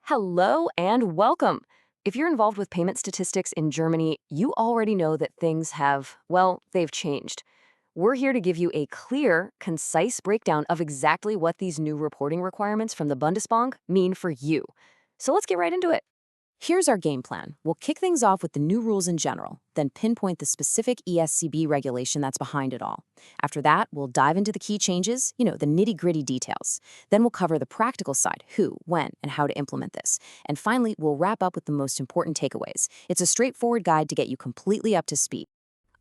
Hello and welcome. If you're involved with payment statistics in Germany, you already know that things have, well, they've changed. We're here to give you a clear, concise breakdown of exactly what these new reporting requirements from the Bundesbank mean for you. So let's get right into it. Here's our game plan. We'll kick things off with the new rules in general, then pinpoint the specific ESCB regulation that's behind it all. After that, we'll dive into the key changes, the nitty-gritty details. Then we'll cover the practical side, who, when, and how to implement this. And finally, we'll wrap up with the most important takeaways. It's a straightforward guide to get you completely up to speed.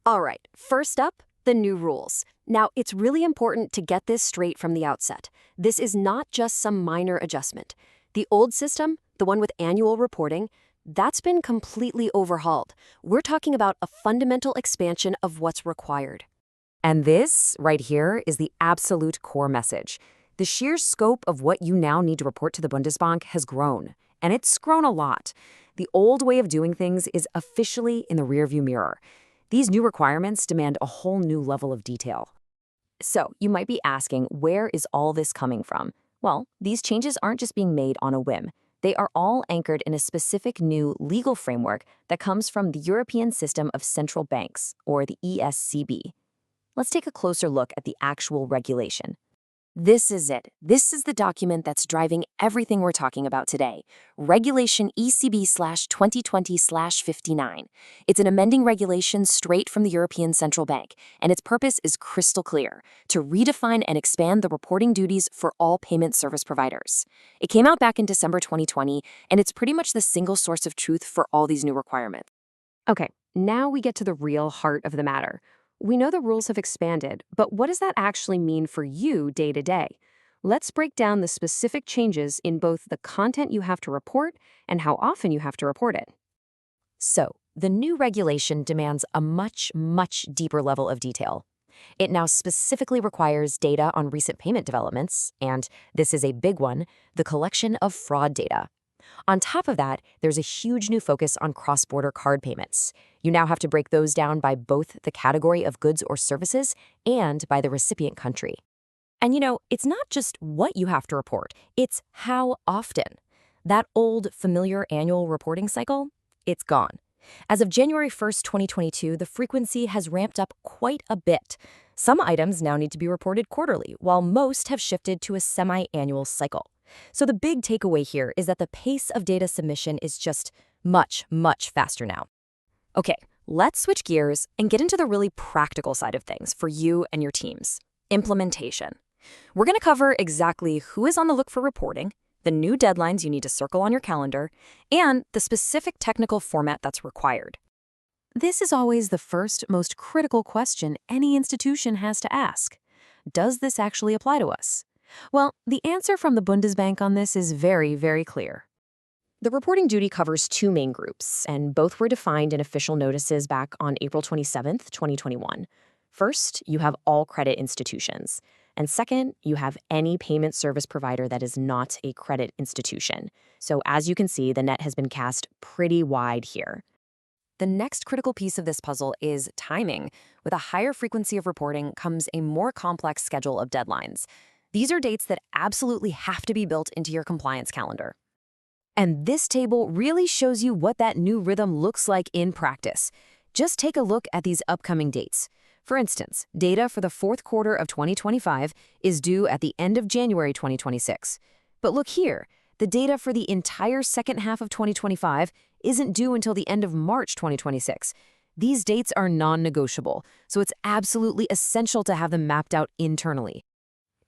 All right, first up, the new rules. Now, it's really important to get this straight from the outset. This is not just some minor adjustment. The old system, the one with annual reporting, that's been completely overhauled. We're talking about a fundamental expansion of what's required. And this, right here, is the absolute core message. The sheer scope of what you now need to report to the Bundesbank has grown, and it's grown a lot. The old way of doing things is officially in the rearview mirror. These new requirements demand a whole new level of detail. So, you might be asking, where is all this coming from? Well, these changes aren't just being made on a whim. They are all anchored in a specific new legal framework that comes from the European System of Central Banks, or the ESCB. Let's take a closer look at the actual regulation. This is it. This is the document that's driving everything we're talking about today. Regulation ECB/2020/59. It's an amending regulation straight from the European Central Bank, and its purpose is crystal clear: to redefine and expand the reporting duties for all payment service providers. It came out back in December 2020, and it's pretty much the single source of truth for all these new requirements. Okay, now we get to the real heart of the matter. We know the rules have expanded, but what does that actually mean for you day to day? Let's break down the specific changes in both the content you have to report and how often you have to report it. So, the new regulation demands a much, much deeper level of detail. It now specifically requires data on recent payment developments, and this is a big one, the collection of fraud data. On top of that, there's a huge new focus on cross-border card payments. You now have to break those down by both the category of goods or services and by the recipient country. And it's not just what you have to report, it's how often. That old, familiar annual reporting cycle, it's gone. As of January 1st, 2022, the frequency has ramped up quite a bit. Some items now need to be reported quarterly, while most have shifted to a semi-annual cycle. So the big takeaway here is that the pace of data submission is just much, much faster now. Okay, let's switch gears and get into the really practical side of things for you and your teams. Implementation. We're going to cover exactly who is on the look for reporting, the new deadlines you need to circle on your calendar, and the specific technical format that's required. This is always the first, most critical question any institution has to ask. Does this actually apply to us? Well, the answer from the Bundesbank on this is very, very clear. The reporting duty covers two main groups, and both were defined in official notices back on April 27, 2021. First, you have all credit institutions. And second, you have any payment service provider that is not a credit institution. So as you can see, the net has been cast pretty wide here. The next critical piece of this puzzle is timing. With a higher frequency of reporting comes a more complex schedule of deadlines. These are dates that absolutely have to be built into your compliance calendar. And this table really shows you what that new rhythm looks like in practice. Just take a look at these upcoming dates. For instance, data for the fourth quarter of 2025 is due at the end of January 2026. But look here, the data for the entire second half of 2025 isn't due until the end of March 2026. These dates are non-negotiable, so it's absolutely essential to have them mapped out internally.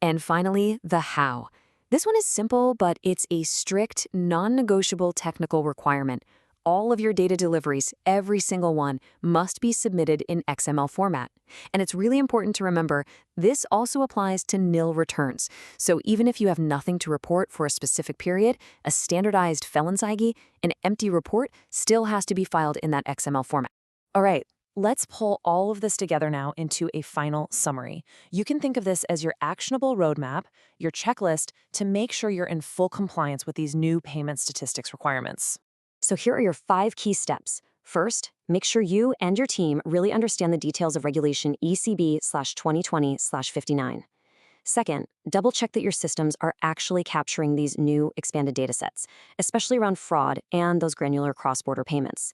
And finally, the how. This one is simple, but it's a strict, non-negotiable technical requirement. All of your data deliveries, every single one, must be submitted in XML format. And it's really important to remember, this also applies to nil returns. So even if you have nothing to report for a specific period, a standardized Fellanzeige, an empty report, still has to be filed in that XML format. All right. Let's pull all of this together now into a final summary. You can think of this as your actionable roadmap, your checklist to make sure you're in full compliance with these new payment statistics requirements. So here are your 5 key steps. First, make sure you and your team really understand the details of Regulation ECB/2020/59. Second, double-check that your systems are actually capturing these new expanded datasets, especially around fraud and those granular cross-border payments.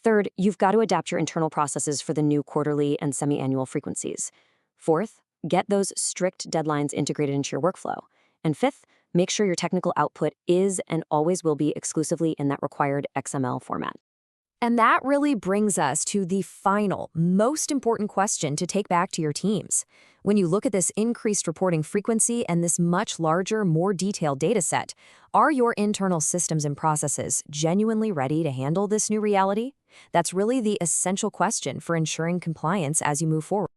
Third, you've got to adapt your internal processes for the new quarterly and semi-annual frequencies. Fourth, get those strict deadlines integrated into your workflow. And fifth, make sure your technical output is and always will be exclusively in that required XML format. And that really brings us to the final, most important question to take back to your teams. When you look at this increased reporting frequency and this much larger, more detailed data set, are your internal systems and processes genuinely ready to handle this new reality? That's really the essential question for ensuring compliance as you move forward.